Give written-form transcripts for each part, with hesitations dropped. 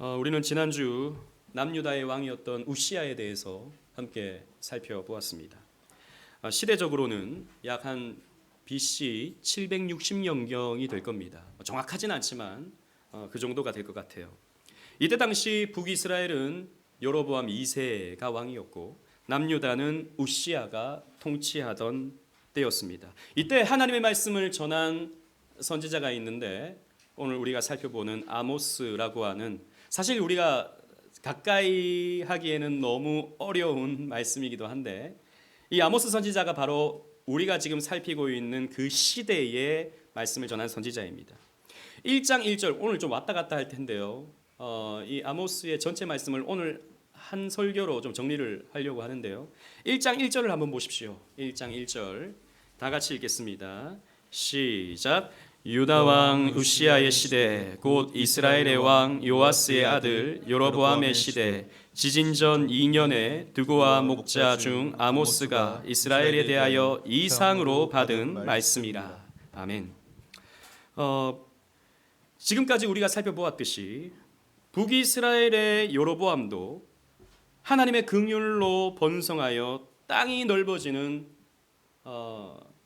우리는 지난주 남유다의 왕이었던 우시아에 대해서 함께 살펴보았습니다. 시대적으로는 약 한 BC 760년경이 될 겁니다. 정확하진 않지만 그 정도가 될 것 같아요. 이때 당시 북이스라엘은 여로보암 2세가 왕이었고 남유다는 우시아가 통치하던 때였습니다. 이때 하나님의 말씀을 전한 선지자가 있는데 오늘 우리가 살펴보는 아모스라고 하는, 사실 우리가 가까이 하기에는 너무 어려운 말씀이기도 한데, 이 아모스 선지자가 바로 우리가 지금 살피고 있는 그 시대의 말씀을 전한 선지자입니다. 1장 1절, 오늘 좀 왔다 갔다 할 텐데요. 이 아모스의 전체 말씀을 오늘 한 설교로 좀 정리를 하려고 하는데요. 1장 1절을 한번 보십시오. 1장 1절 다 같이 읽겠습니다. 시작. 유다 왕 우시아의 시대, 곧 이스라엘의 왕 요아스의 아들 여로보암의 시대, 지진 전 2년에 드고와 목자 중 아모스가 이스라엘에 대하여 이상으로 받은 말씀이라. 아멘. 지금까지 우리가 살펴보았듯이 북이스라엘의 여로보암도 하나님의 긍휼로 번성하여 땅이 넓어지는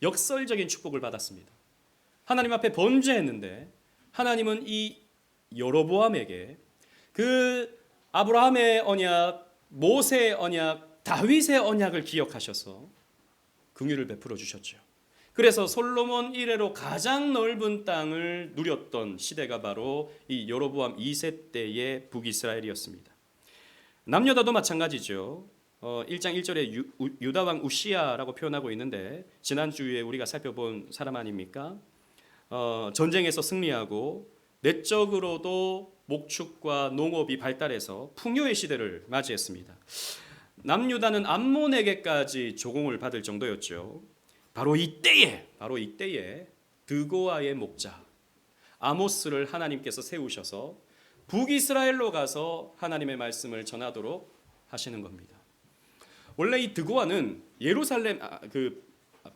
역설적인 축복을 받았습니다. 하나님 앞에 범죄했는데 하나님은 이 여로보암에게 그 아브라함의 언약, 모세의 언약, 다윗의 언약을 기억하셔서 긍휼을 베풀어 주셨죠. 그래서 솔로몬 이래로 가장 넓은 땅을 누렸던 시대가 바로 이 여로보암 2세 때의 북이스라엘이었습니다. 남유다도 마찬가지죠. 1장 1절에 유다 왕 우시아라고 표현하고 있는데 지난주에 우리가 살펴본 사람 아닙니까? 전쟁에서 승리하고 내적으로도 목축과 농업이 발달해서 풍요의 시대를 맞이했습니다. 남유다는 암몬에게까지 조공을 받을 정도였죠. 바로 이때에 드고아의 목자 아모스를 하나님께서 세우셔서 북이스라엘로 가서 하나님의 말씀을 전하도록 하시는 겁니다. 원래 이 드고아는 예루살렘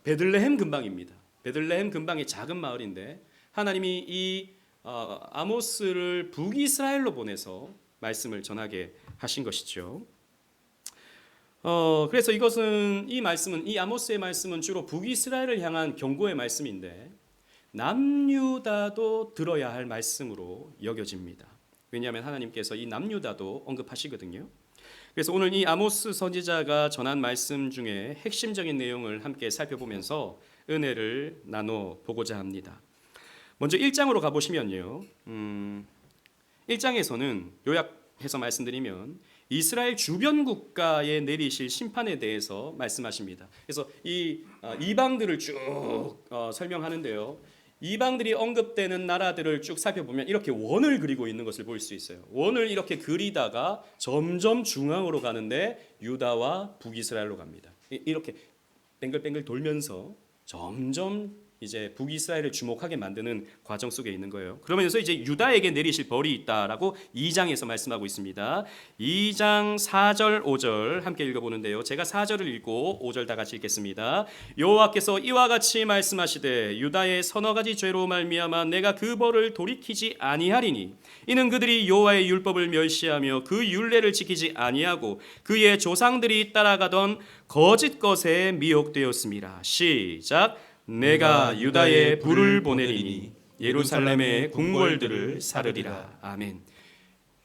베들레헴 근방입니다. 베들레헴 근방의 작은 마을인데 하나님이 이 아모스를 북이스라엘로 보내서 말씀을 전하게 하신 것이죠. 그래서 이 아모스의 말씀은 주로 북이스라엘을 향한 경고의 말씀인데 남유다도 들어야 할 말씀으로 여겨집니다. 왜냐하면 하나님께서 이 남유다도 언급하시거든요. 그래서 오늘 이 아모스 선지자가 전한 말씀 중에 핵심적인 내용을 함께 살펴보면서 은혜를 나눠 보고자 합니다. 먼저 1장으로 가보시면요. 1장에서는 요약해서 말씀드리면 이스라엘 주변 국가에 내리실 심판에 대해서 말씀하십니다. 그래서 이 이방들을 쭉 설명하는데요. 이방들이 언급되는 나라들을 쭉 살펴보면 이렇게 원을 그리고 있는 것을 볼 수 있어요. 원을 이렇게 그리다가 점점 중앙으로 가는데 유다와 북이스라엘로 갑니다. 이렇게 뱅글뱅글 돌면서 점점 이제 북이스라엘을 주목하게 만드는 과정 속에 있는 거예요. 그러면서 이제 유다에게 내리실 벌이 있다라고 2장에서 말씀하고 있습니다. 2장 4절 5절 함께 읽어보는데요. 제가 4절을 읽고 5절 다 같이 읽겠습니다. 여호와께서 이와 같이 말씀하시되 유다의 서너 가지 죄로 말미암아 내가 그 벌을 돌이키지 아니하리니 이는 그들이 여호와의 율법을 멸시하며 그 율례를 지키지 아니하고 그의 조상들이 따라가던 거짓 것에 미혹되었습니다. 시작. 내가 유다에 불을 보내리니 예루살렘의 궁궐들을 사르리라. 아멘.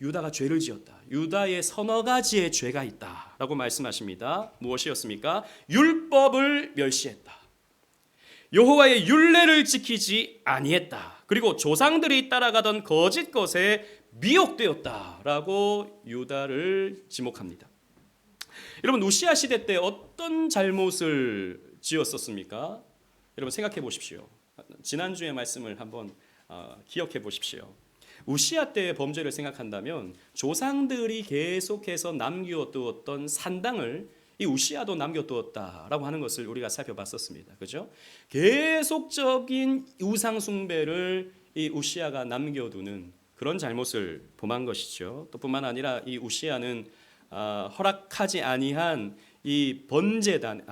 유다가 죄를 지었다. 유다의 서너 가지의 죄가 있다라고 말씀하십니다. 무엇이었습니까? 율법을 멸시했다. 여호와의 율례를 지키지 아니했다. 그리고 조상들이 따라가던 거짓 것에 미혹되었다라고 유다를 지목합니다. 여러분, 우시아 시대 때 어떤 잘못을 지었었습니까? 여러분 생각해 보십시오. 지난주의 말씀을 한번 기억해 보십시오. 우시아 때의 범죄를 생각한다면 조상들이 계속해서 남겨두었던 산당을 이 우시아도 남겨두었다라고 하는 것을 우리가 살펴봤었습니다. 그죠? 계속적인 우상 숭배를 이 우시아가 남겨두는 그런 잘못을 범한 것이죠. 또 뿐만 아니라 이 우시아는 허락하지 아니한 이 번제단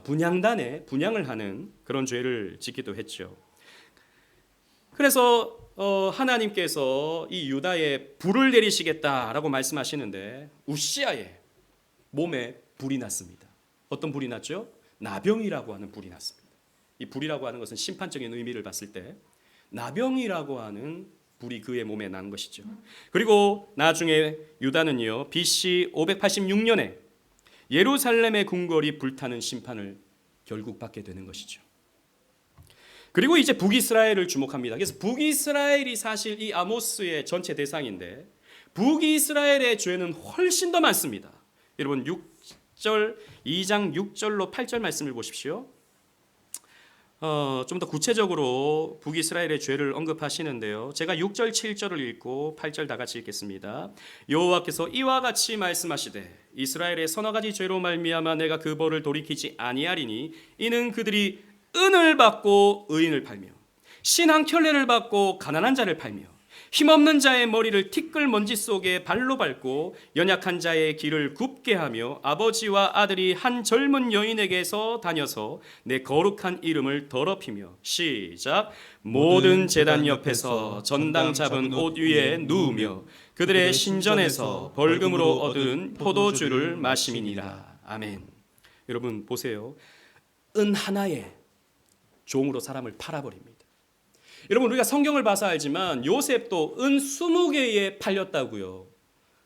분향단에 분향을 하는 그런 죄를 짓기도 했죠. 그래서 하나님께서 이 유다에 불을 내리시겠다라고 말씀하시는데 우시아의 몸에 불이 났습니다. 어떤 불이 났죠? 나병이라고 하는 불이 났습니다. 이 불이라고 하는 것은 심판적인 의미를 봤을 때 나병이라고 하는 불이 그의 몸에 난 것이죠. 그리고 나중에 유다는요, BC 586년에 예루살렘의 궁궐이 불타는 심판을 결국 받게 되는 것이죠. 그리고 이제 북이스라엘을 주목합니다. 그래서 북이스라엘이 사실 이 아모스의 전체 대상인데 북이스라엘의 죄는 훨씬 더 많습니다. 여러분 2장 6절로 8절 말씀을 보십시오. 좀 더 구체적으로 북이스라엘의 죄를 언급하시는데요. 제가 6절 7절을 읽고 8절 다 같이 읽겠습니다. 여호와께서 이와 같이 말씀하시되 이스라엘의 서너 가지 죄로 말미암아 내가 그 벌을 돌이키지 아니하리니 이는 그들이 은을 받고 의인을 팔며 신한 켤레를 받고 가난한 자를 팔며 힘없는 자의 머리를 티끌 먼지 속에 발로 밟고 연약한 자의 길을 굽게 하며 아버지와 아들이 한 젊은 여인에게서 다녀서 내 거룩한 이름을 더럽히며 시작 모든 제단 옆에서 전당 잡은 옷 위에 누우며 그들의 신전에서 벌금으로 얻은 포도주를 마심이니라. 아멘. 여러분 보세요. 은 하나에 종으로 사람을 팔아버립니다. 여러분 우리가 성경을 봐서 알지만 요셉도 은 20개에 팔렸다고요.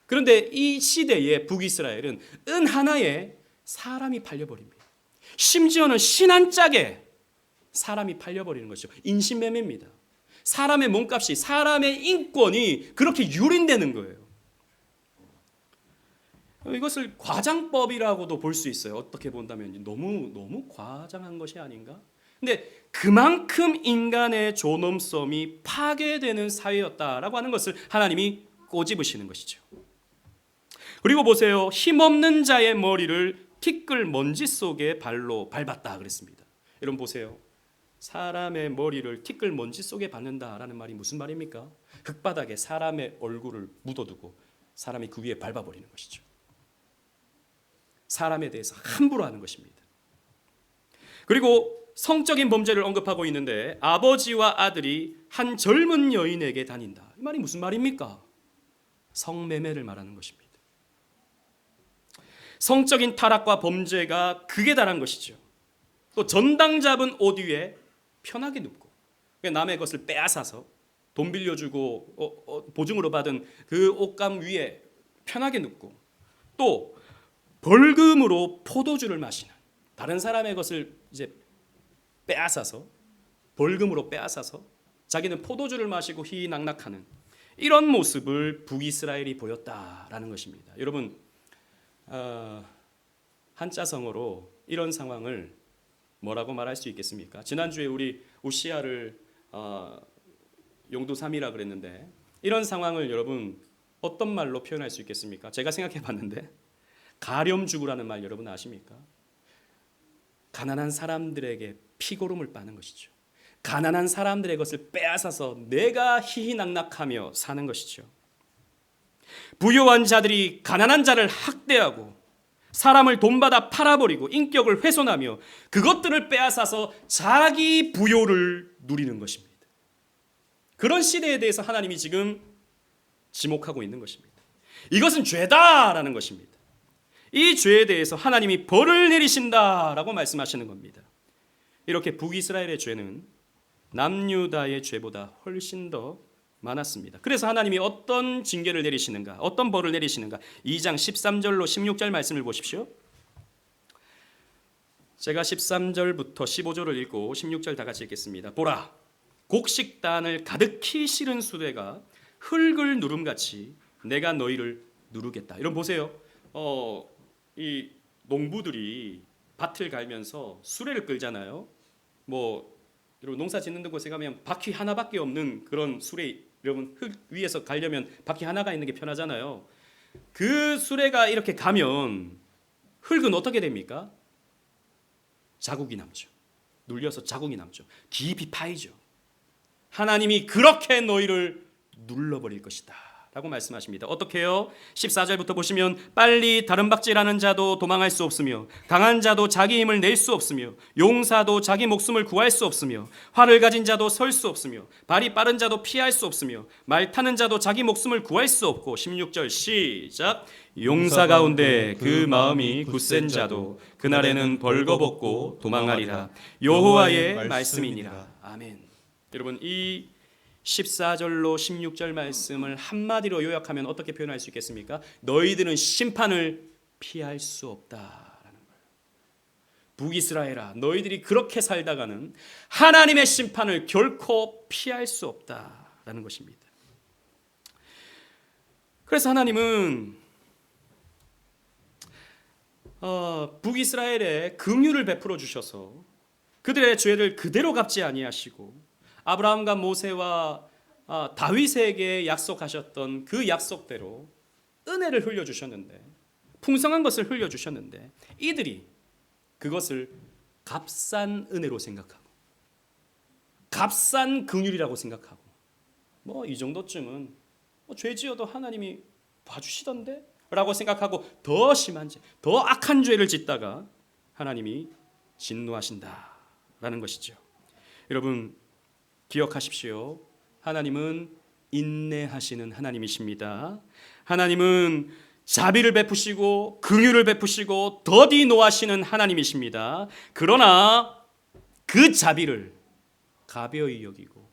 그런데 이 시대의 북이스라엘은 은 하나에 사람이 팔려버립니다. 심지어는 신 한 짝에 사람이 팔려버리는 것이죠. 인신매매입니다. 사람의 몸값이, 사람의 인권이 그렇게 유린되는 거예요. 이것을 과장법이라고도 볼 수 있어요. 어떻게 본다면 너무 과장한 것이 아닌가? 근데 그만큼 인간의 존엄성이 파괴되는 사회였다라고 하는 것을 하나님이 꼬집으시는 것이죠. 그리고 보세요. 힘없는 자의 머리를 티끌 먼지 속에 발로 밟았다 그랬습니다. 여러분 보세요. 사람의 머리를 티끌 먼지 속에 밟는다라는 말이 무슨 말입니까? 흙바닥에 사람의 얼굴을 묻어두고 사람이 그 위에 밟아버리는 것이죠. 사람에 대해서 함부로 하는 것입니다. 그리고 성적인 범죄를 언급하고 있는데 아버지와 아들이 한 젊은 여인에게 다닌다. 이 말이 무슨 말입니까? 성매매를 말하는 것입니다. 성적인 타락과 범죄가 극에 달한 것이죠. 또 전당 잡은 옷 위에 편하게 눕고 남의 것을 빼앗아서 돈 빌려주고 보증으로 받은 그 옷감 위에 편하게 눕고 또 벌금으로 포도주를 마시는 다른 사람의 것을 이제 빼앗아서 벌금으로 빼앗아서 자기는 포도주를 마시고 희희낙낙하는 이런 모습을 북이스라엘이 보였다라는 것입니다. 여러분 한자성어로 이런 상황을 뭐라고 말할 수 있겠습니까? 지난주에 우리 우시아를 용두삼이라 그랬는데 이런 상황을 여러분 어떤 말로 표현할 수 있겠습니까? 제가 생각해 봤는데 가렴주구라는 말 여러분 아십니까? 가난한 사람들에게 피고름을 빠는 것이죠. 가난한 사람들의 것을 빼앗아서 내가 희희낙낙하며 사는 것이죠. 부유한 자들이 가난한 자를 학대하고 사람을 돈 받아 팔아버리고 인격을 훼손하며 그것들을 빼앗아서 자기 부요를 누리는 것입니다. 그런 시대에 대해서 하나님이 지금 지목하고 있는 것입니다. 이것은 죄다라는 것입니다. 이 죄에 대해서 하나님이 벌을 내리신다라고 말씀하시는 겁니다. 이렇게 북이스라엘의 죄는 남유다의 죄보다 훨씬 더 많았습니다. 그래서 하나님이 어떤 징계를 내리시는가, 어떤 벌을 내리시는가 2장 13절로 16절 말씀을 보십시오. 제가 13절부터 15절을 읽고 16절 다 같이 읽겠습니다. 보라, 곡식단을 가득히 실은 수레가 흙을 누름같이 내가 너희를 누르겠다. 여러분 보세요. 이 농부들이 밭을 갈면서 수레를 끌잖아요. 여러분 농사 짓는 곳에 가면 바퀴 하나밖에 없는 그런 수레, 여러분 흙 위에서 가려면 바퀴 하나가 있는 게 편하잖아요. 그 수레가 이렇게 가면 흙은 어떻게 됩니까? 자국이 남죠. 눌려서 자국이 남죠. 깊이 파이죠. 하나님이 그렇게 너희를 눌러버릴 것이다. 라고 말씀하십니다. 어떻게 해요? 14절부터 보시면 빨리 다름박질하는 자도 도망할 수 없으며 강한 자도 자기 힘을 낼 수 없으며 용사도 자기 목숨을 구할 수 없으며 활을 가진 자도 설 수 없으며 발이 빠른 자도 피할 수 없으며 말 타는 자도 자기 목숨을 구할 수 없고 16절 시작 용사 가운데 그 마음이 굳센 자도 그날에는 벌거벗고 도망하리라 여호와의 말씀이니라. 아멘. 여러분 이 14절로 16절 말씀을 한마디로 요약하면 어떻게 표현할 수 있겠습니까? 너희들은 심판을 피할 수 없다라는 거예요. 북이스라엘아, 너희들이 그렇게 살다가는 하나님의 심판을 결코 피할 수 없다라는 것입니다. 그래서 하나님은 북이스라엘에 긍휼을 베풀어 주셔서 그들의 죄를 그대로 갚지 아니하시고 아브라함과 모세와 다윗에게 약속하셨던 그 약속대로 은혜를 흘려주셨는데 풍성한 것을 흘려주셨는데 이들이 그것을 값싼 은혜로 생각하고 값싼 긍휼이라고 생각하고 뭐 이 정도쯤은 죄 지어도 하나님이 봐주시던데? 라고 생각하고 더 심한 죄, 더 악한 죄를 짓다가 하나님이 진노하신다라는 것이죠. 여러분 기억하십시오. 하나님은 인내하시는 하나님이십니다. 하나님은 자비를 베푸시고 긍휼을 베푸시고 더디 노하시는 하나님이십니다. 그러나 그 자비를 가벼이 여기고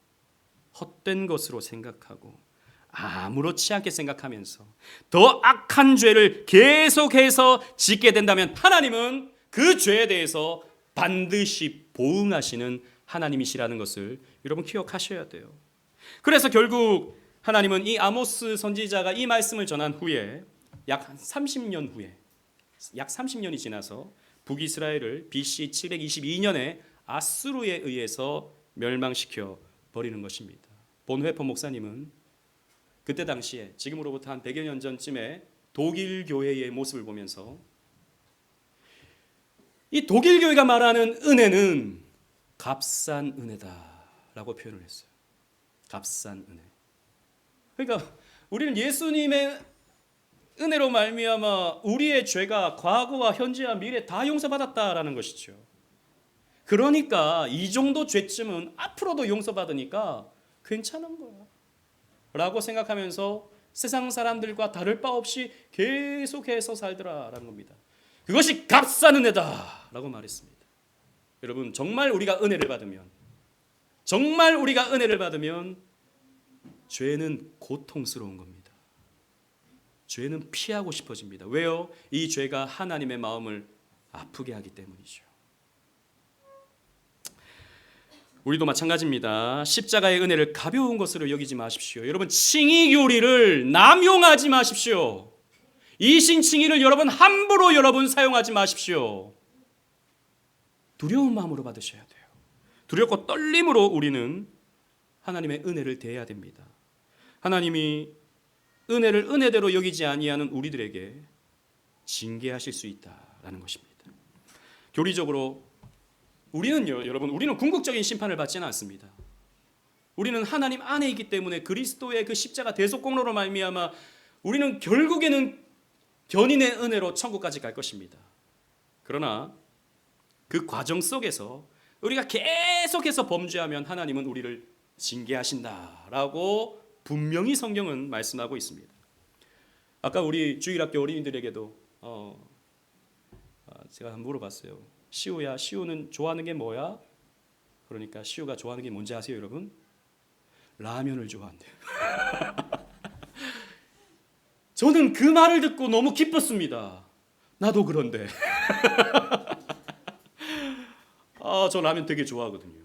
헛된 것으로 생각하고 아무렇지 않게 생각하면서 더 악한 죄를 계속해서 짓게 된다면 하나님은 그 죄에 대해서 반드시 보응하시는 하나님이시라는 것을 여러분 기억하셔야 돼요. 그래서 결국 하나님은 이 아모스 선지자가 이 말씀을 전한 후에 약 30년 후에 약 30년이 지나서 북이스라엘을 BC 722년에 아수르에 의해서 멸망시켜 버리는 것입니다. 본회포 목사님은 그때 당시에 지금으로부터 한 100여 년 전쯤에 독일 교회의 모습을 보면서 이 독일 교회가 말하는 은혜는 값싼 은혜다라고 표현을 했어요. 값싼 은혜. 그러니까 우리는 예수님의 은혜로 말미암아 우리의 죄가 과거와 현재와 미래 다 용서받았다라는 것이죠. 그러니까 이 정도 죄쯤은 앞으로도 용서받으니까 괜찮은 거야 라고 생각하면서 세상 사람들과 다를 바 없이 계속해서 살더라라는 겁니다. 그것이 값싼 은혜다 라고 말했습니다. 여러분 정말 우리가 은혜를 받으면 죄는 고통스러운 겁니다. 죄는 피하고 싶어집니다. 왜요? 이 죄가 하나님의 마음을 아프게 하기 때문이죠. 우리도 마찬가지입니다. 십자가의 은혜를 가벼운 것으로 여기지 마십시오. 여러분 칭의 교리를 남용하지 마십시오. 이신칭의를 여러분 함부로 여러분 사용하지 마십시오. 두려운 마음으로 받으셔야 돼요. 두렵고 떨림으로 우리는 하나님의 은혜를 대해야 됩니다. 하나님이 은혜를 은혜대로 여기지 아니하는 우리들에게 징계하실 수 있다라는 것입니다. 교리적으로 우리는요, 여러분, 우리는 궁극적인 심판을 받지는 않습니다. 우리는 하나님 안에 있기 때문에 그리스도의 그 십자가 대속공로로 말미암아 우리는 결국에는 견인의 은혜로 천국까지 갈 것입니다. 그러나 그 과정 속에서 우리가 계속해서 범죄하면 하나님은 우리를 징계하신다라고 분명히 성경은 말씀하고 있습니다. 아까 우리 주일학교 어린이들에게도 제가 한번 물어봤어요. 시우야, 시우는 좋아하는 게 뭐야? 그러니까 시우가 좋아하는 게 뭔지 아세요, 여러분? 라면을 좋아한대요. 저는 그 말을 듣고 너무 기뻤습니다. 나도 그런데. 저 라면 되게 좋아하거든요.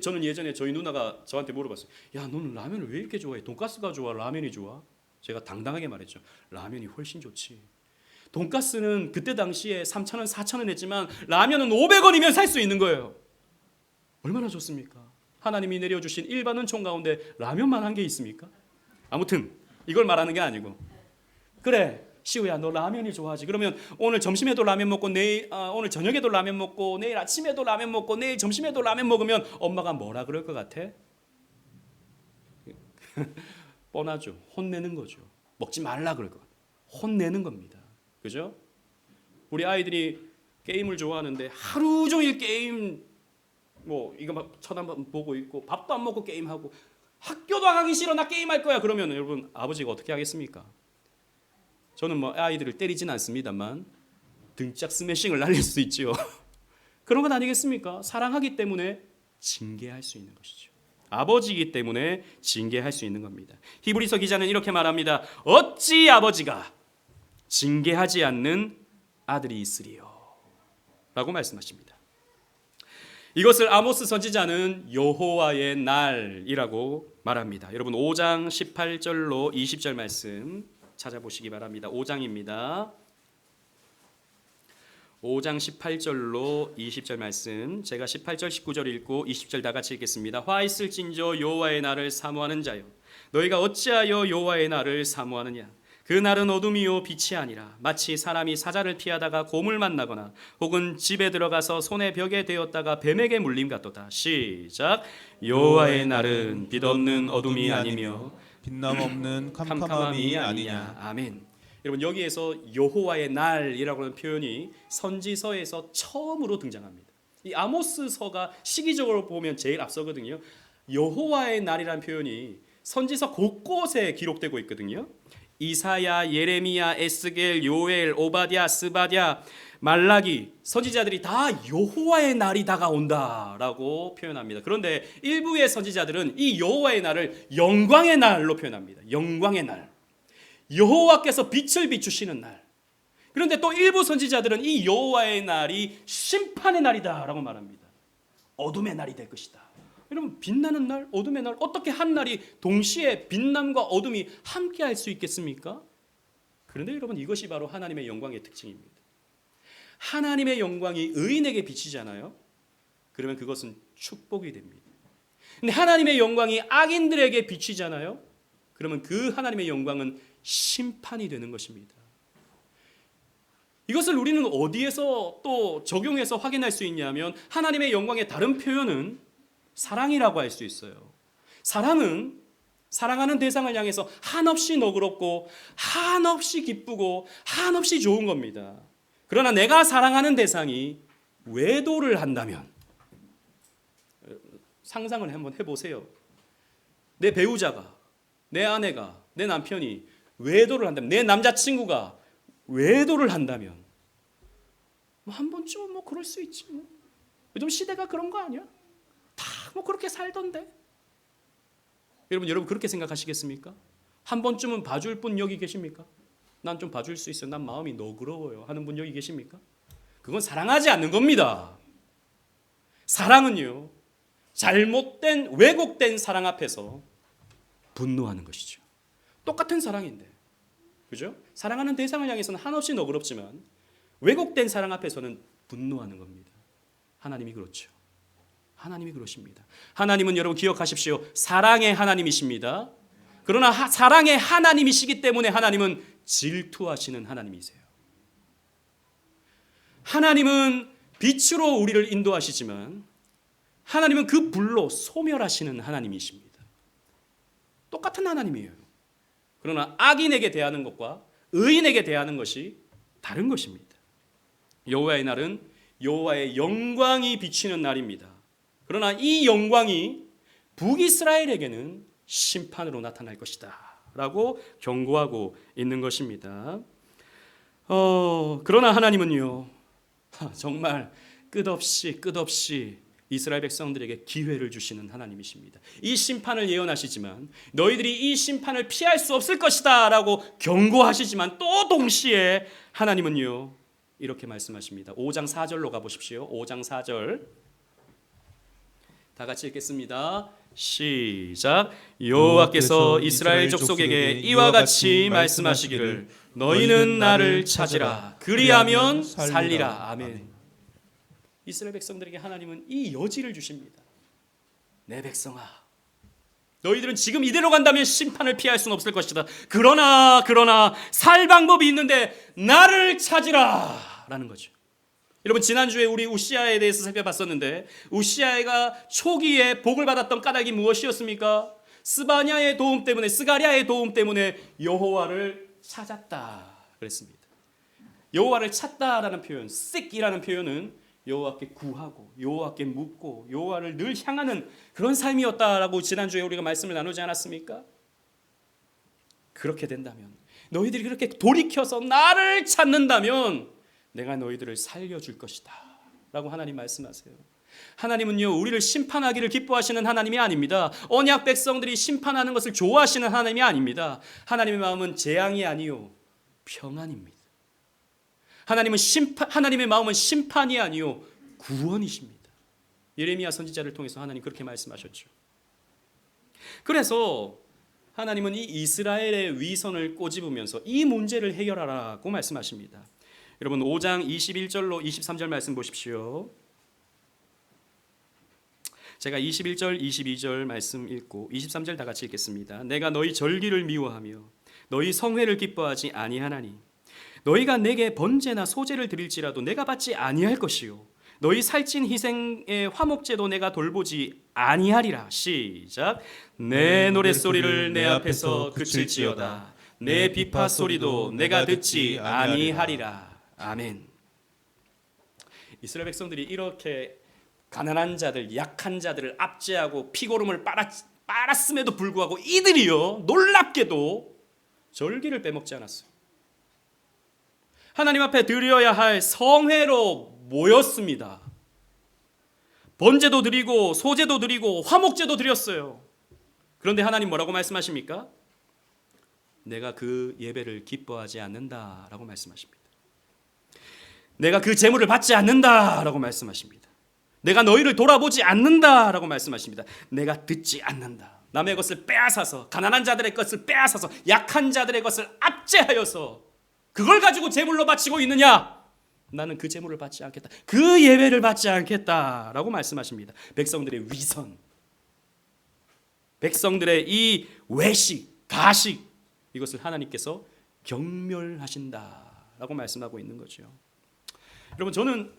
저는 예전에 저희 누나가 저한테 물어봤어요. 야, 너는 라면을 왜 이렇게 좋아해? 돈가스가 좋아? 라면이 좋아? 제가 당당하게 말했죠. 라면이 훨씬 좋지. 돈가스는 그때 당시에 3,000원, 4,000원 했지만 라면은 500원이면 살 수 있는 거예요. 얼마나 좋습니까? 하나님이 내려주신 일반 은총 가운데 라면만 한 게 있습니까? 아무튼 이걸 말하는 게 아니고, 그래 시우야 너 라면이 좋아하지. 그러면 오늘 점심에도 라면 먹고 오늘 저녁에도 라면 먹고 내일 아침에도 라면 먹고 내일 점심에도 라면 먹으면 엄마가 뭐라 그럴 것 같아? 뻔하죠. 혼내는 거죠. 먹지 말라 그럴 것. 혼내는 겁니다. 그죠? 우리 아이들이 게임을 좋아하는데 하루 종일 게임 이거 막 쳐다만 보고 있고 밥도 안 먹고 게임하고 학교도 안 가기 싫어 나 게임할 거야 그러면 여러분 아버지가 어떻게 하겠습니까? 저는 아이들을 때리진 않습니다만 등짝 스매싱을 날릴 수 있죠. 그런 건 아니겠습니까? 사랑하기 때문에 징계할 수 있는 것이죠. 아버지이기 때문에 징계할 수 있는 겁니다. 히브리서 기자는 이렇게 말합니다. 어찌 아버지가 징계하지 않는 아들이 있으리요 라고 말씀하십니다. 이것을 아모스 선지자는 여호와의 날이라고 말합니다. 여러분 5장 18절로 20절 말씀 찾아보시기 바랍니다. 5장입니다. 5장 18절로 20절 말씀 제가 18절 19절 읽고 20절 다 같이 읽겠습니다. 화 있을진저 여호와의 날을 사모하는 자여 너희가 어찌하여 여호와의 날을 사모하느냐 그 날은 어둠이요 빛이 아니라 마치 사람이 사자를 피하다가 곰을 만나거나 혹은 집에 들어가서 손에 벽에 대었다가 뱀에게 물림 같도다. 시작. 여호와의 날은 빛 없는 어둠이 아니며 빛남 없는 캄캄함이 아니냐. 아멘. 여러분 여기에서 여호와의 날이라고 하는 표현이 선지서에서 처음으로 등장합니다. 이 아모스서가 시기적으로 보면 제일 앞서거든요. 여호와의 날이라는 표현이 선지서 곳곳에 기록되고 있거든요. 이사야, 예레미야, 에스겔, 요엘, 오바댜, 스바랴, 말라기 선지자들이 다 여호와의 날이 다가온다라고 표현합니다. 그런데 일부의 선지자들은 이 여호와의 날을 영광의 날로 표현합니다. 영광의 날. 여호와께서 빛을 비추시는 날. 그런데 또 일부 선지자들은 이 여호와의 날이 심판의 날이다라고 말합니다. 어둠의 날이 될 것이다. 여러분 빛나는 날, 어둠의 날 어떻게 한 날이 동시에 빛남과 어둠이 함께 할 수 있겠습니까? 그런데 여러분 이것이 바로 하나님의 영광의 특징입니다. 하나님의 영광이 의인에게 비치잖아요. 그러면 그것은 축복이 됩니다. 근데 하나님의 영광이 악인들에게 비치잖아요. 그러면 그 하나님의 영광은 심판이 되는 것입니다. 이것을 우리는 어디에서 또 적용해서 확인할 수 있냐면 하나님의 영광의 다른 표현은 사랑이라고 할 수 있어요. 사랑은 사랑하는 대상을 향해서 한없이 너그럽고 한없이 기쁘고 한없이 좋은 겁니다. 그러나 내가 사랑하는 대상이 외도를 한다면 상상을 한번 해보세요. 내 배우자가, 내 아내가, 내 남편이 외도를 한다면, 내 남자친구가 외도를 한다면 한 번쯤은 그럴 수 있지. 요즘 시대가 그런 거 아니야? 다 그렇게 살던데. 여러분 그렇게 생각하시겠습니까? 한 번쯤은 봐줄 분 여기 계십니까? 난 좀 봐줄 수 있어요. 난 마음이 너그러워요 하는 분 여기 계십니까? 그건 사랑하지 않는 겁니다. 사랑은요 잘못된 왜곡된 사랑 앞에서 분노하는 것이죠. 똑같은 사랑인데, 그죠? 사랑하는 대상을 향해서는 한없이 너그럽지만 왜곡된 사랑 앞에서는 분노하는 겁니다. 하나님이 그렇죠. 하나님이 그러십니다. 하나님은 여러분 기억하십시오. 사랑의 하나님이십니다. 그러나 사랑의 하나님이시기 때문에 하나님은 질투하시는 하나님이세요. 하나님은 빛으로 우리를 인도하시지만 하나님은 그 불로 소멸하시는 하나님이십니다. 똑같은 하나님이에요. 그러나 악인에게 대하는 것과 의인에게 대하는 것이 다른 것입니다. 여호와의 날은 여호와의 영광이 비치는 날입니다. 그러나 이 영광이 북이스라엘에게는 심판으로 나타날 것이다 라고 경고하고 있는 것입니다. 그러나 하나님은요 정말 끝없이 이스라엘 백성들에게 기회를 주시는 하나님이십니다. 이 심판을 예언하시지만 너희들이 이 심판을 피할 수 없을 것이다 라고 경고하시지만 또 동시에 하나님은요 이렇게 말씀하십니다. 5장 4절로 가보십시오. 5장 4절 다 같이 읽겠습니다. 시작. 여호와께서 이스라엘 족속에게 이와 같이 말씀하시기를 너희는 나를 찾으라 그리하면 살리라. 아멘. 이스라엘 백성들에게 하나님은 이 여지를 주십니다. 내 백성아, 너희들은 지금 이대로 간다면 심판을 피할 수는 없을 것이다. 그러나 살 방법이 있는데 나를 찾으라 라는 거죠. 여러분 지난주에 우리 우시아에 대해서 살펴봤었는데 우시아가 초기에 복을 받았던 까닭이 무엇이었습니까? 스바냐의 도움 때문에, 스가랴의 도움 때문에 여호와를 찾았다 그랬습니다. 여호와를 찾다라는 표현, seek이라는 표현은 여호와께 구하고 여호와께 묻고 여호와를 늘 향하는 그런 삶이었다라고 지난주에 우리가 말씀을 나누지 않았습니까? 그렇게 된다면, 너희들이 그렇게 돌이켜서 나를 찾는다면 내가 너희들을 살려줄 것이다 라고 하나님 말씀하세요. 하나님은요, 우리를 심판하기를 기뻐하시는 하나님이 아닙니다. 언약 백성들이 심판하는 것을 좋아하시는 하나님이 아닙니다. 하나님의 마음은 재앙이 아니요 평안입니다. 하나님의 마음은 심판이 아니요 구원이십니다. 예레미야 선지자를 통해서 하나님 그렇게 말씀하셨죠. 그래서 하나님은 이 이스라엘의 위선을 꼬집으면서 이 문제를 해결하라고 말씀하십니다. 여러분 5장 21절로 23절 말씀 보십시오. 제가 21절 22절 말씀 읽고 23절 다 같이 읽겠습니다. 내가 너희 절기를 미워하며 너희 성회를 기뻐하지 아니하나니 너희가 내게 번제나 소제를 드릴지라도 내가 받지 아니할 것이요 너희 살찐 희생의 화목제도 내가 돌보지 아니하리라. 시작. 내 노랫소리를 내 앞에서 그칠지어다 내 비파 소리도 내가 듣지 아니하리라. 아멘. 이스라엘 백성들이 이렇게 가난한 자들, 약한 자들을 압제하고 피고름을 빨았음에도 불구하고 이들이요 놀랍게도 절기를 빼먹지 않았어요. 하나님 앞에 드려야 할 성회로 모였습니다. 번제도 드리고 소제도 드리고 화목제도 드렸어요. 그런데 하나님 뭐라고 말씀하십니까? 내가 그 예배를 기뻐하지 않는다라고 말씀하십니다. 내가 그 제물을 받지 않는다라고 말씀하십니다. 내가 너희를 돌아보지 않는다라고 말씀하십니다. 내가 듣지 않는다. 남의 것을 빼앗아서, 가난한 자들의 것을 빼앗아서, 약한 자들의 것을 압제하여서 그걸 가지고 제물로 바치고 있느냐? 나는 그 제물을 받지 않겠다. 그 예배를 받지 않겠다라고 말씀하십니다. 백성들의 위선, 백성들의 이 외식, 가식, 이것을 하나님께서 경멸하신다라고 말씀하고 있는 거죠. 여러분 저는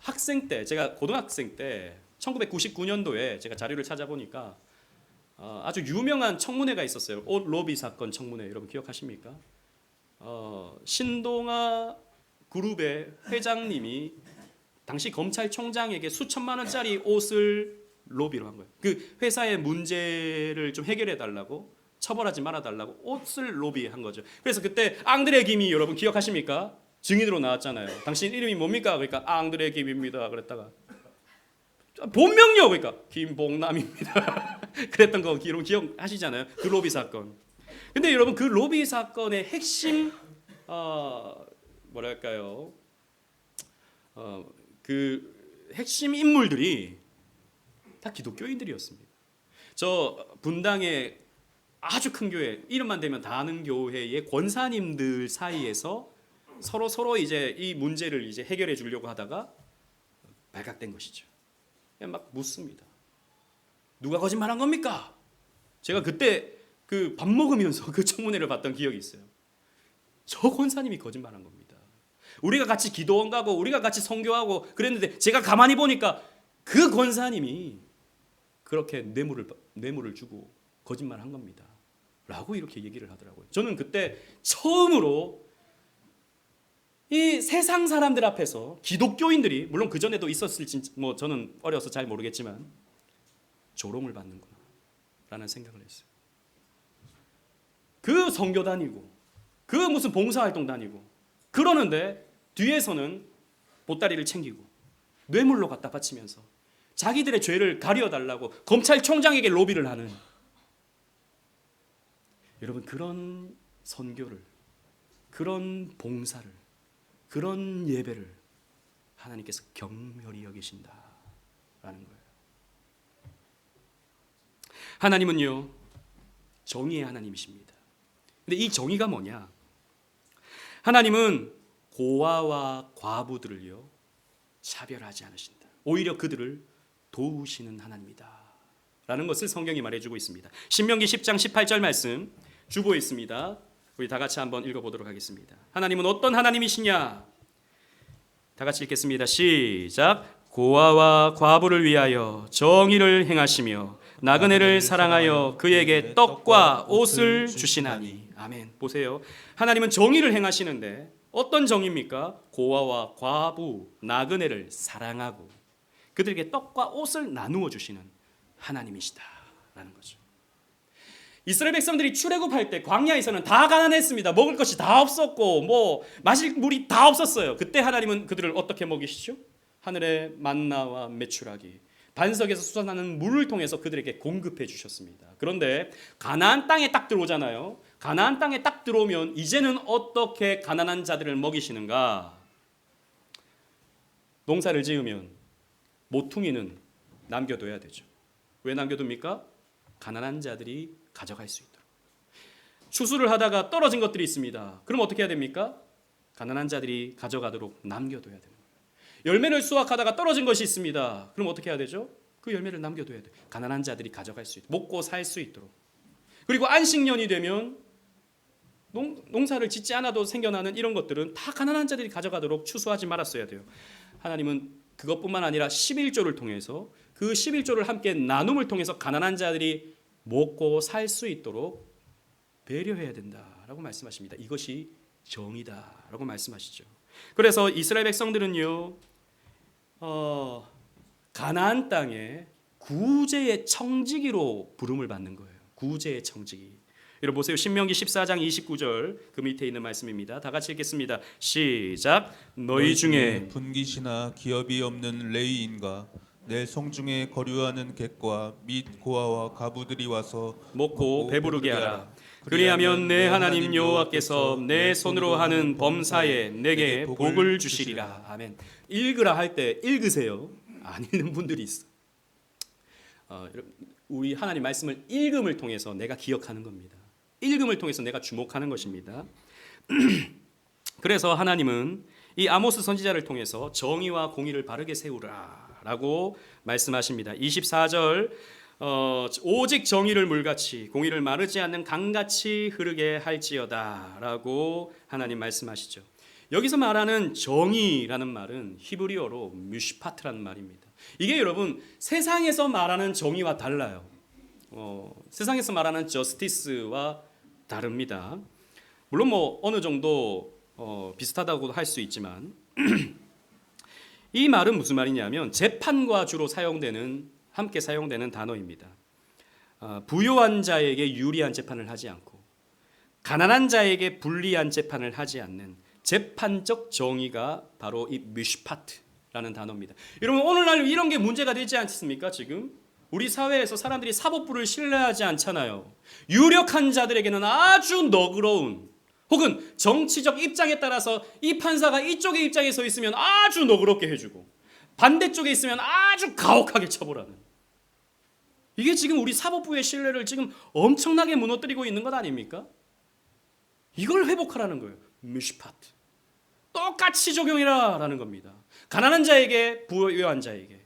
학생 때, 제가 고등학생 때 1999년도에 제가 자료를 찾아보니까 아주 유명한 청문회가 있었어요. 올 로비 사건 청문회, 여러분 기억하십니까? 신동아 그룹의 회장님이 당시 검찰총장에게 수천만 원짜리 옷을 로비로 한 거예요. 그 회사의 문제를 좀 해결해 달라고, 처벌하지 말아 달라고 옷을 로비한 거죠. 그래서 그때 앙드레 김이, 여러분 기억하십니까? 증인으로 나왔잖아요. 당신 이름이 뭡니까? 그러니까 앙드레 김입니다. 그랬다가 본명요, 그러니까 김봉남입니다. 그랬던 거 여러분 기억하시잖아요. 그 로비 사건. 근데 여러분 그 로비 사건의 핵심 뭐랄까요? 그 핵심 인물들이 다 기독교인들이었습니다. 저 분당의 아주 큰 교회, 이름만 대면 다 아는 교회의 권사님들 사이에서 서로 이제 이 문제를 이제 해결해 주려고 하다가 발각된 것이죠. 막 묻습니다. 누가 거짓말한 겁니까? 제가 그때 그 밥 먹으면서 그 청문회를 봤던 기억이 있어요. 저 권사님이 거짓말한 겁니다. 우리가 같이 기도원 가고 우리가 같이 선교하고 그랬는데 제가 가만히 보니까 그 권사님이 그렇게 뇌물을 주고 거짓말한 겁니다. 라고 이렇게 얘기를 하더라고요. 저는 그때 처음으로 이 세상 사람들 앞에서 기독교인들이, 물론 그 전에도 있었을지 뭐 저는 어려서 잘 모르겠지만, 조롱을 받는구나라는 생각을 했어요. 그 선교 다니고 그 무슨 봉사활동 다니고 그러는데 뒤에서는 보따리를 챙기고 뇌물로 갖다 바치면서 자기들의 죄를 가려달라고 검찰총장에게 로비를 하는, 여러분 그런 선교를, 그런 봉사를, 그런 예배를 하나님께서 경멸히 여기신다라는 거예요. 하나님은요 정의의 하나님이십니다. 근데 이 정의가 뭐냐? 하나님은 고아와 과부들을요 차별하지 않으신다. 오히려 그들을 도우시는 하나님이다 라는 것을 성경이 말해주고 있습니다. 신명기 10장 18절 말씀 주보에 있습니다. 우리 다 같이 한번 읽어보도록 하겠습니다. 하나님은 어떤 하나님이시냐? 다 같이 읽겠습니다. 시작. 고아와 과부를 위하여 정의를 행하시며 나그네를 사랑하여 그에게 떡과 옷을 주시나니. 아멘. 보세요. 하나님은 정의를 행하시는데 어떤 정의입니까? 고아와 과부, 나그네를 사랑하고 그들에게 떡과 옷을 나누어 주시는 하나님이시다라는 거죠. 이스라엘 백성들이 출애굽할 때 광야에서는 다 가난했습니다. 먹을 것이 다 없었고 뭐 마실 물이 다 없었어요. 그때 하나님은 그들을 어떻게 먹이시죠? 하늘의 만나와 메추라기, 반석에서 솟아나는 물을 통해서 그들에게 공급해 주셨습니다. 그런데 가나안 땅에 딱 들어오잖아요. 가나안 땅에 딱 들어오면 이제는 어떻게 가난한 자들을 먹이시는가? 농사를 지으면 모퉁이는 남겨둬야 되죠. 왜 남겨둡니까? 가난한 자들이 가져갈 수 있도록. 추수를 하다가 떨어진 것들이 있습니다. 그럼 어떻게 해야 됩니까? 가난한 자들이 가져가도록 남겨둬야 되는 거예요. 열매를 수확하다가 떨어진 것이 있습니다. 그럼 어떻게 해야 되죠? 그 열매를 남겨둬야 돼요. 가난한 자들이 가져갈 수 있도록, 먹고 살 수 있도록. 그리고 안식년이 되면 농사를 짓지 않아도 생겨나는 이런 것들은 다 가난한 자들이 가져가도록 추수하지 말았어야 돼요. 하나님은 그것뿐만 아니라 11조를 통해서 그 11조를 함께 나눔을 통해서 가난한 자들이 먹고 살 수 있도록 배려해야 된다라고 말씀하십니다. 이것이 정의다라고 말씀하시죠. 그래서 이스라엘 백성들은요, 가나안 땅에 구제의 청지기로 부름을 받는 거예요. 구제의 청지기. 여러분 보세요. 신명기 14장 29절 그 밑에 있는 말씀입니다. 다 같이 읽겠습니다. 시작. 너희 중에 분깃이나 기업이 없는 레위인과 내 성중에 거류하는 객과 및 고아와 가부들이 와서 먹고 배부르게 하라. 그리하면 내 하나님 여호와께서 내 손으로 하는 범사에 내게 복을 주시리라. 아멘. 읽으라 할 때 읽으세요. 안 읽는 분들이 있어. 우리 하나님 말씀을 읽음을 통해서 내가 기억하는 겁니다. 읽음을 통해서 내가 주목하는 것입니다. 그래서 하나님은 이 아모스 선지자를 통해서 정의와 공의를 바르게 세우라라고 말씀하십니다. 24절 오직 정의를 물같이 공의를 마르지 않는 강같이 흐르게 할지어다라고 하나님 말씀하시죠. 여기서 말하는 정의라는 말은 히브리어로 뮤시파트라는 말입니다. 이게 여러분 세상에서 말하는 정의와 달라요. 세상에서 말하는 저스티스와 다릅니다. 물론 뭐 어느 정도 비슷하다고 할 수 있지만 이 말은 무슨 말이냐면 재판과 주로 함께 사용되는 단어입니다. 부요한 자에게 유리한 재판을 하지 않고 가난한 자에게 불리한 재판을 하지 않는 재판적 정의가 바로 이 미슈파트라는 단어입니다. 여러분 오늘날 이런 게 문제가 되지 않습니까? 지금 우리 사회에서 사람들이 사법부를 신뢰하지 않잖아요. 유력한 자들에게는 아주 너그러운 혹은 정치적 입장에 따라서 이 판사가 이쪽의 입장에 서 있으면 아주 너그럽게 해주고 반대쪽에 있으면 아주 가혹하게 처벌하는, 이게 지금 우리 사법부의 신뢰를 지금 엄청나게 무너뜨리고 있는 것 아닙니까? 이걸 회복하라는 거예요. 미슈파트. 똑같이 적용해라라는 겁니다. 가난한 자에게 부유한 자에게,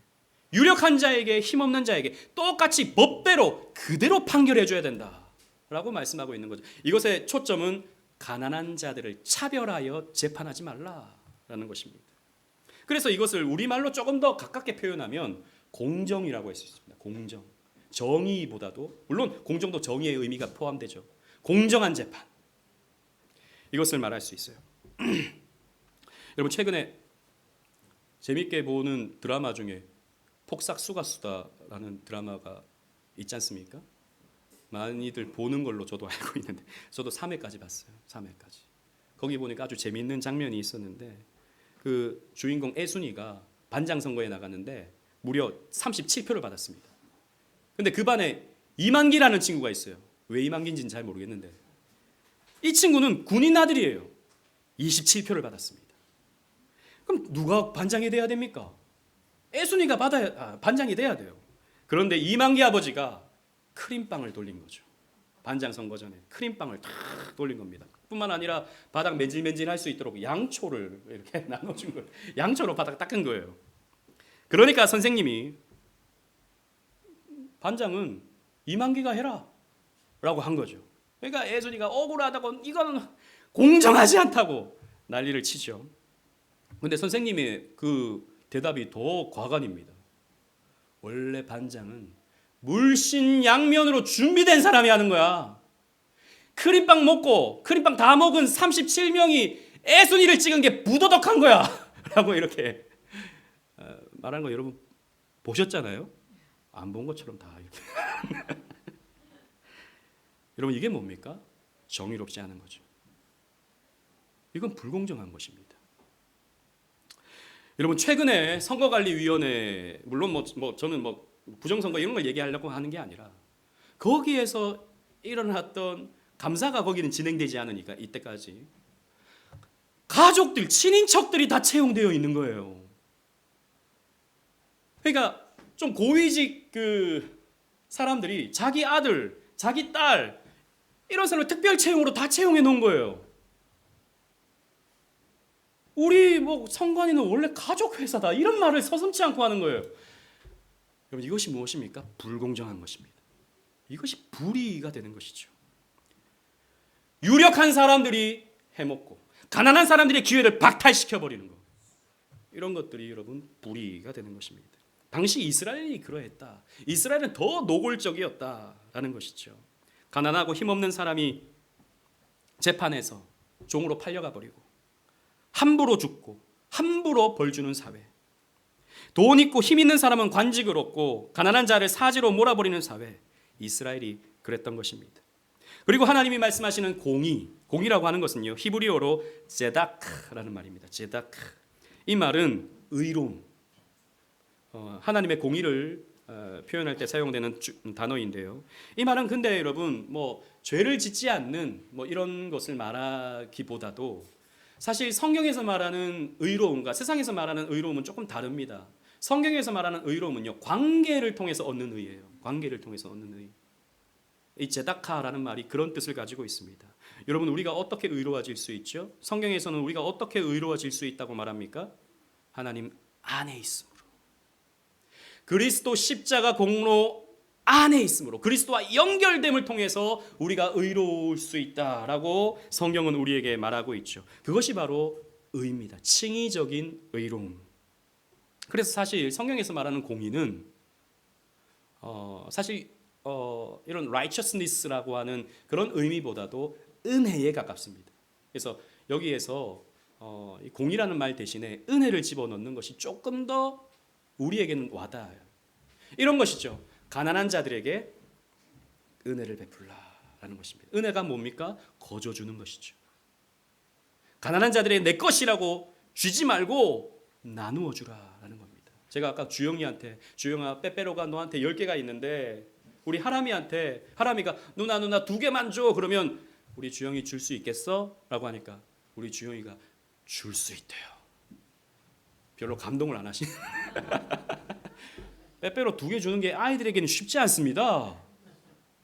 유력한 자에게 힘없는 자에게 똑같이 법대로 그대로 판결해줘야 된다라고 말씀하고 있는 거죠. 이것의 초점은 가난한 자들을 차별하여 재판하지 말라라는 것입니다. 그래서 이것을 우리말로 조금 더 가깝게 표현하면 공정이라고 할 수 있습니다. 공정. 정의보다도, 물론 공정도 정의의 의미가 포함되죠. 공정한 재판. 이것을 말할 수 있어요. 여러분 최근에 재밌게 보는 드라마 중에 폭삭수가수다라는 드라마가 있지 않습니까? 많이들 보는 걸로 저도 알고 있는데 저도 3회까지 봤어요. 3회까지. 거기 보니까 아주 재미있는 장면이 있었는데 그 주인공 애순이가 반장 선거에 나갔는데 무려 37표를 받았습니다. 근데 그 반에 이만기라는 친구가 있어요. 왜 이만기인지는 잘 모르겠는데 이 친구는 군인 아들이에요. 27표를 받았습니다. 그럼 누가 반장이 돼야 됩니까? 애순이가 반장이 돼야 돼요. 그런데 이만기 아버지가 크림빵을 돌린 거죠. 반장 선거 전에 크림빵을 탁 돌린 겁니다. 뿐만 아니라 바닥 맨질맨질할 수 있도록 양초를 이렇게 나눠준 거예요. 양초로 바닥 닦은 거예요. 그러니까 선생님이 반장은 이만기가 해라 라고 한 거죠. 그러니까 애순이가 억울하다고 이거는 공정하지 않다고 난리를 치죠. 근데 선생님의 그 대답이 더 과간입니다. 원래 반장은 물신양면으로 준비된 사람이 하는 거야. 크림빵 먹고 크림빵 다 먹은 37명이 애순이를 찍은 게 부도덕한 거야. 라고 이렇게 말하는 거 여러분 보셨잖아요? 안 본 것처럼 다 이렇게. 여러분 이게 뭡니까? 정의롭지 않은 거죠. 이건 불공정한 것입니다. 여러분 최근에 선거관리위원회 물론 저는 부정선거 이런 걸 얘기하려고 하는 게 아니라 거기에서 일어났던 감사가 거기는 진행되지 않으니까 이때까지 가족들 친인척들이 다 채용되어 있는 거예요. 그러니까 좀 고위직 사람들이 자기 아들, 자기 딸 이런 사람을 특별 채용으로 다 채용해 놓은 거예요. 우리 선관위는 원래 가족 회사다 이런 말을 서슴지 않고 하는 거예요. 여러분 이것이 무엇입니까? 불공정한 것입니다. 이것이 불이익가 되는 것이죠. 유력한 사람들이 해먹고 가난한 사람들의 기회를 박탈시켜 버리는 것. 이런 것들이 여러분 불이익가 되는 것입니다. 당시 이스라엘이 그러했다. 이스라엘은 더 노골적이었다라는 것이죠. 가난하고 힘없는 사람이 재판에서 종으로 팔려가 버리고 함부로 죽고 함부로 벌 주는 사회. 돈 있고 힘 있는 사람은 관직을 얻고 가난한 자를 사지로 몰아버리는 사회. 이스라엘이 그랬던 것입니다. 그리고 하나님이 말씀하시는 공의라고 하는 것은요 히브리어로 제다크라는 말입니다. 제다크. 이 말은 의로움, 하나님의 공의를 표현할 때 사용되는 단어인데요. 이 말은 근데 여러분 죄를 짓지 않는 이런 것을 말하기보다도 사실 성경에서 말하는 의로움과 세상에서 말하는 의로움은 조금 다릅니다. 성경에서 말하는 의로움은요 관계를 통해서 얻는 의예요. 관계를 통해서 얻는 의. 이 제다카라는 말이 그런 뜻을 가지고 있습니다. 여러분 우리가 어떻게 의로워질 수 있죠? 성경에서는 우리가 어떻게 의로워질 수 있다고 말합니까? 하나님 안에 있음으로. 그리스도 십자가 공로 안에 있음으로 그리스도와 연결됨을 통해서 우리가 의로울 수 있다라고 성경은 우리에게 말하고 있죠. 그것이 바로 의입니다. 칭의적인 의로움. 그래서 사실 성경에서 말하는 공의는 사실 이런 righteousness라고 하는 그런 의미보다도 은혜에 가깝습니다. 그래서 여기에서 공의라는 말 대신에 은혜를 집어넣는 것이 조금 더 우리에게는 와닿아요. 이런 것이죠. 가난한 자들에게 은혜를 베풀라라는 것입니다. 은혜가 뭡니까? 거저 주는 것이죠. 가난한 자들의 내 것이라고 쥐지 말고 나누어 주라라는 겁니다. 제가 아까 주영이한테 주영아 빼빼로가 너한테 10개가 있는데 우리 하람이가 누나 2개만 줘. 그러면 우리 주영이 줄 수 있겠어? 라고 하니까 우리 주영이가 줄 수 있대요. 별로 감동을 안 하시네. 빼빼로 2개 주는 게 아이들에게는 쉽지 않습니다.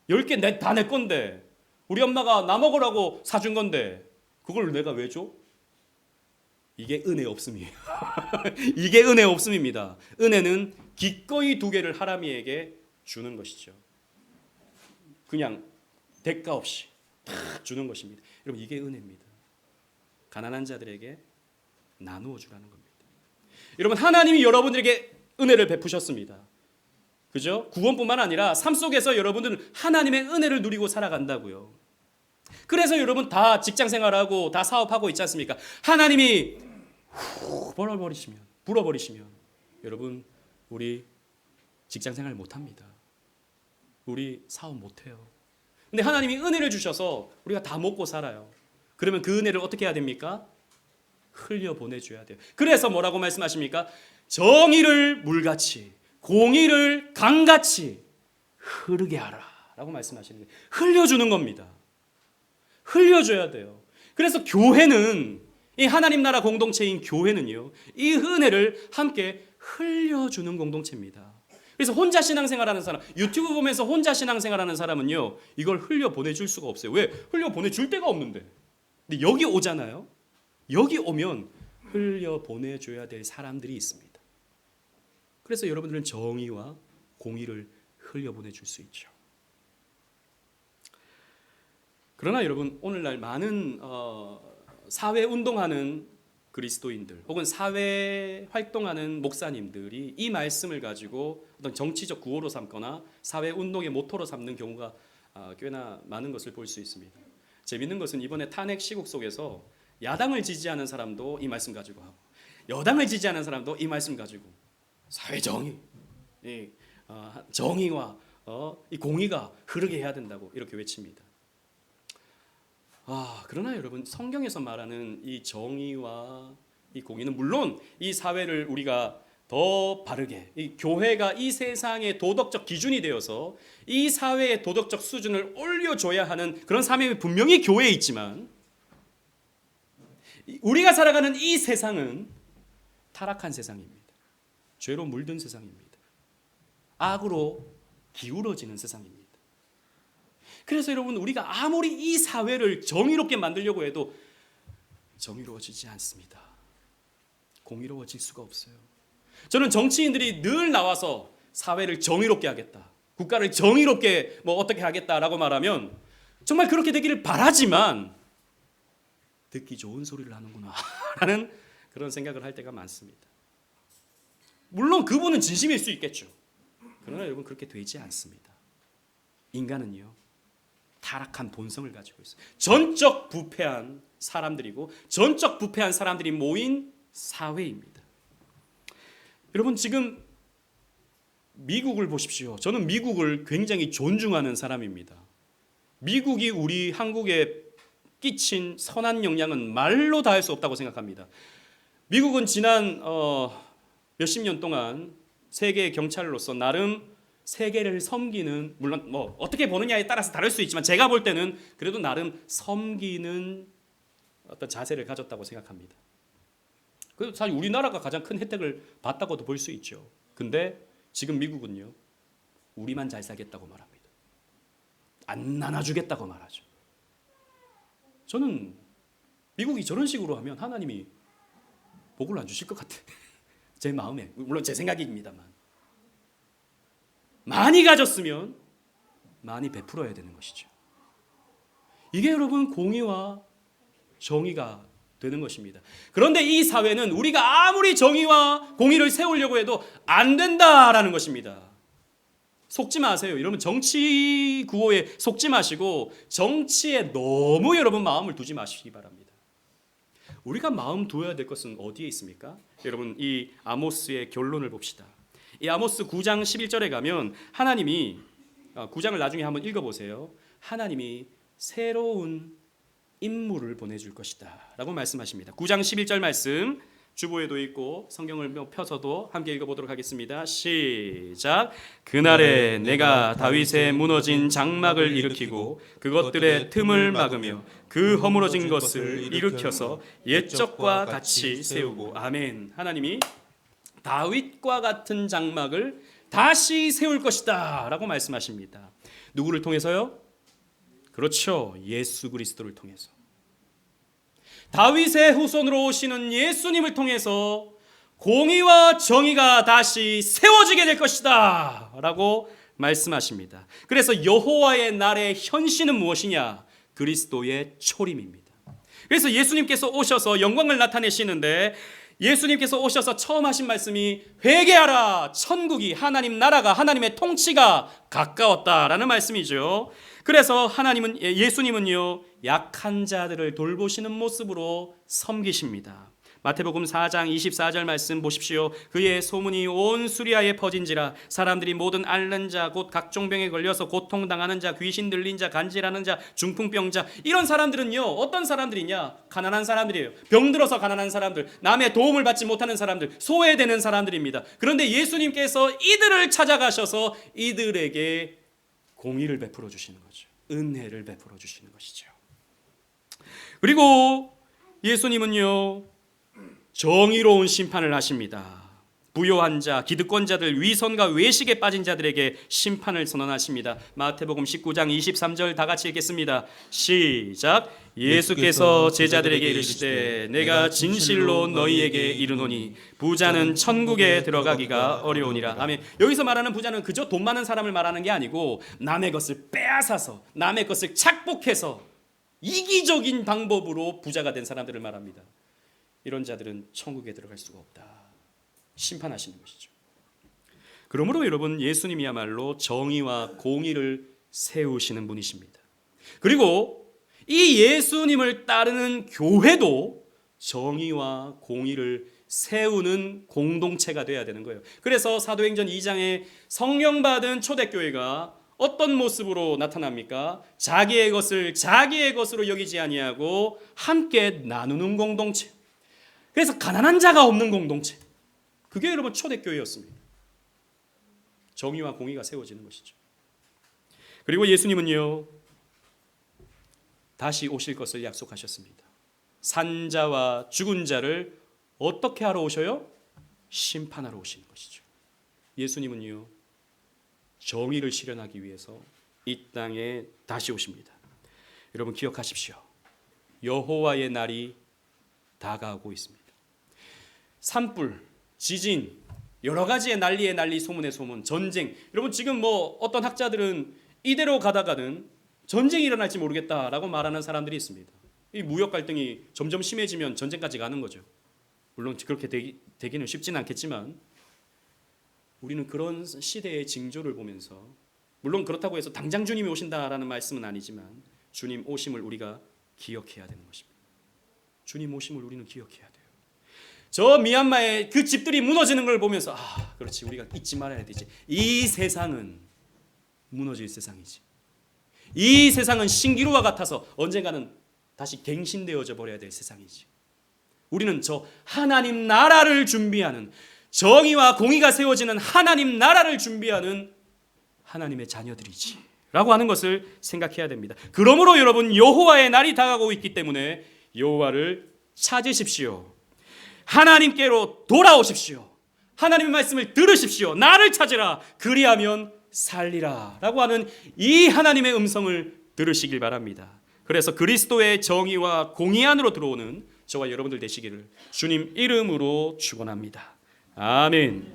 10개 다 내 건데 우리 엄마가 나 먹으라고 사준 건데 그걸 내가 왜 줘? 이게 은혜 없음이에요. 이게 은혜 없음입니다. 은혜는 기꺼이 2개를 하람이에게 주는 것이죠. 그냥 대가 없이 다 주는 것입니다. 여러분 이게 은혜입니다. 가난한 자들에게 나누어 주라는 겁니다. 여러분 하나님이 여러분들에게 은혜를 베푸셨습니다. 그죠? 구원뿐만 아니라 삶 속에서 여러분들은 하나님의 은혜를 누리고 살아간다고요. 그래서 여러분 다 직장 생활하고 다 사업하고 있지 않습니까? 하나님이 불어버리시면 여러분 우리 직장 생활 못합니다. 우리 사업 못해요. 근데 하나님이 은혜를 주셔서 우리가 다 먹고 살아요. 그러면 그 은혜를 어떻게 해야 됩니까? 흘려 보내줘야 돼요. 그래서 뭐라고 말씀하십니까? 정의를 물같이 공의를 강같이 흐르게 하라 라고 말씀하시는 거예요. 흘려주는 겁니다. 흘려줘야 돼요. 그래서 교회는 이 하나님 나라 공동체인 교회는요 이 은혜를 함께 흘려주는 공동체입니다. 그래서 혼자 신앙생활하는 사람, 유튜브 보면서 혼자 신앙생활하는 사람은요 이걸 흘려 보내줄 수가 없어요. 왜? 흘려 보내줄 데가 없는데. 근데 여기 오잖아요. 여기 오면 흘려 보내줘야 될 사람들이 있습니다. 그래서 여러분들은 정의와 공의를 흘려 보내줄 수 있죠. 그러나 여러분 오늘날 많은 사회 운동하는 그리스도인들 혹은 사회 활동하는 목사님들이 이 말씀을 가지고 어떤 정치적 구호로 삼거나 사회 운동의 모토로 삼는 경우가 꽤나 많은 것을 볼 수 있습니다. 재밌는 것은 이번에 탄핵 시국 속에서 야당을 지지하는 사람도 이 말씀 가지고 하고 여당을 지지하는 사람도 이 말씀 가지고 사회 정의, 정의와 이 공의가 흐르게 해야 된다고 이렇게 외칩니다. 그러나 여러분, 성경에서 말하는 이 정의와 이 공의는 물론 이 사회를 우리가 더 바르게, 이 교회가 이 세상의 도덕적 기준이 되어서 이 사회의 도덕적 수준을 올려줘야 하는 그런 사명이 분명히 교회에 있지만, 우리가 살아가는 이 세상은 타락한 세상입니다. 죄로 물든 세상입니다. 악으로 기울어지는 세상입니다. 그래서 여러분, 우리가 아무리 이 사회를 정의롭게 만들려고 해도 정의로워지지 않습니다. 공의로워질 수가 없어요. 저는 정치인들이 늘 나와서 사회를 정의롭게 하겠다, 국가를 정의롭게 어떻게 하겠다라고 말하면 정말 그렇게 되기를 바라지만 듣기 좋은 소리를 하는구나 라는 그런 생각을 할 때가 많습니다. 물론 그분은 진심일 수 있겠죠. 그러나 여러분, 그렇게 되지 않습니다. 인간은요, 타락한 본성을 가지고 있어요. 전적 부패한 사람들이고 전적 부패한 사람들이 모인 사회입니다. 여러분, 지금 미국을 보십시오. 저는 미국을 굉장히 존중하는 사람입니다. 미국이 우리 한국에 끼친 선한 영향은 말로 다 할 수 없다고 생각합니다. 미국은 지난 몇십 년 동안 세계 경찰로서 나름 세계를 섬기는, 물론 어떻게 보느냐에 따라서 다를 수 있지만 제가 볼 때는 그래도 나름 섬기는 어떤 자세를 가졌다고 생각합니다. 그래서 사실 우리나라가 가장 큰 혜택을 받다고도 볼 수 있죠. 근데 지금 미국은요, 우리만 잘 살겠다고 말합니다. 안 나눠주겠다고 말하죠. 저는 미국이 저런 식으로 하면 하나님이 복을 안 주실 것 같아요. 제 마음에, 물론 제 생각입니다만, 많이 가졌으면 많이 베풀어야 되는 것이죠. 이게 여러분 공의와 정의가 되는 것입니다. 그런데 이 사회는 우리가 아무리 정의와 공의를 세우려고 해도 안 된다라는 것입니다. 속지 마세요. 여러분, 정치 구호에 속지 마시고 정치에 너무 여러분 마음을 두지 마시기 바랍니다. 우리가 마음 두어야 될 것은 어디에 있습니까? 여러분, 이 아모스의 결론을 봅시다. 이 아모스 9장 11절에 가면 하나님이, 9장을 나중에 한번 읽어보세요. 하나님이 새로운 인물을 보내줄 것이다 라고 말씀하십니다. 9장 11절 말씀 주보에도 있고 성경을 펴서도 함께 읽어보도록 하겠습니다. 시작. 그날에 내가 다윗의 무너진 장막을 일으키고 그것들의 틈을 막으며 그 허물어진 것을 일으켜서 옛적과 같이 세우고. 아멘. 하나님이 다윗과 같은 장막을 다시 세울 것이다 라고 말씀하십니다. 누구를 통해서요? 그렇죠, 예수 그리스도를 통해서. 다윗의 후손으로 오시는 예수님을 통해서 공의와 정의가 다시 세워지게 될 것이다 라고 말씀하십니다. 그래서 여호와의 날의 현실은 무엇이냐? 그리스도의 초림입니다. 그래서 예수님께서 오셔서 영광을 나타내시는데, 예수님께서 오셔서 처음 하신 말씀이 회개하라, 천국이, 하나님 나라가, 하나님의 통치가 가까웠다라는 말씀이죠. 그래서 예수님은요, 약한 자들을 돌보시는 모습으로 섬기십니다. 마태복음 4장 24절 말씀 보십시오. 그의 소문이 온 수리아에 퍼진지라 사람들이 모든 앓는 자, 곧 각종 병에 걸려서 고통당하는 자, 귀신 들린 자, 간질하는 자, 중풍병자, 이런 사람들은요, 어떤 사람들이냐? 가난한 사람들이에요. 병들어서 가난한 사람들, 남의 도움을 받지 못하는 사람들, 소외되는 사람들입니다. 그런데 예수님께서 이들을 찾아가셔서 이들에게 공의를 베풀어 주시는 거죠. 은혜를 베풀어 주시는 것이죠. 그리고 예수님은요, 정의로운 심판을 하십니다. 부요한 자, 기득권자들, 위선과 외식에 빠진 자들에게 심판을 선언하십니다. 마태복음 19장 23절 다 같이 읽겠습니다. 시작. 예수께서 제자들에게 이르시되 내가 진실로 너희에게 이르노니 부자는 천국에 들어가기가 어려우니라. 아멘. 여기서 말하는 부자는 그저 돈 많은 사람을 말하는 게 아니고 남의 것을 빼앗아서, 남의 것을 착복해서 이기적인 방법으로 부자가 된 사람들을 말합니다. 이런 자들은 천국에 들어갈 수가 없다. 심판하시는 것이죠. 그러므로 여러분, 예수님이야말로 정의와 공의를 세우시는 분이십니다. 그리고 이 예수님을 따르는 교회도 정의와 공의를 세우는 공동체가 되어야 되는 거예요. 그래서 사도행전 2장에 성령 받은 초대교회가 어떤 모습으로 나타납니까? 자기의 것을 자기의 것으로 여기지 아니하고 함께 나누는 공동체. 그래서 가난한 자가 없는 공동체. 그게 여러분 초대교회였습니다. 정의와 공의가 세워지는 것이죠. 그리고 예수님은요, 다시 오실 것을 약속하셨습니다. 산자와 죽은 자를 어떻게 하러 오셔요? 심판하러 오시는 것이죠. 예수님은요, 정의를 실현하기 위해서 이 땅에 다시 오십니다. 여러분 기억하십시오. 여호와의 날이 다가오고 있습니다. 산불, 지진, 여러 가지의 난리의 난리, 소문의 소문, 전쟁. 여러분 지금 뭐 어떤 학자들은 이대로 가다가는 전쟁이 일어날지 모르겠다라고 말하는 사람들이 있습니다. 이 무역 갈등이 점점 심해지면 전쟁까지 가는 거죠. 물론 그렇게 되기는 쉽지는 않겠지만 우리는 그런 시대의 징조를 보면서, 물론 그렇다고 해서 당장 주님이 오신다라는 말씀은 아니지만 주님 오심을 우리가 기억해야 되는 것입니다. 주님 오심을 우리는 기억해야 돼요. 저 미얀마의 그 집들이 무너지는 걸 보면서 그렇지, 우리가 잊지 말아야 되지. 이 세상은 무너질 세상이지. 이 세상은 신기루와 같아서 언젠가는 다시 갱신되어져 버려야 될 세상이지. 우리는 저 하나님 나라를 준비하는, 정의와 공의가 세워지는 하나님 나라를 준비하는 하나님의 자녀들이지 라고 하는 것을 생각해야 됩니다. 그러므로 여러분, 여호와의 날이 다가오고 있기 때문에 여호와를 찾으십시오. 하나님께로 돌아오십시오. 하나님의 말씀을 들으십시오. 나를 찾으라, 그리하면 살리라 라고 하는 이 하나님의 음성을 들으시길 바랍니다. 그래서 그리스도의 정의와 공의 안으로 들어오는 저와 여러분들 되시기를 주님 이름으로 축원합니다. 아멘.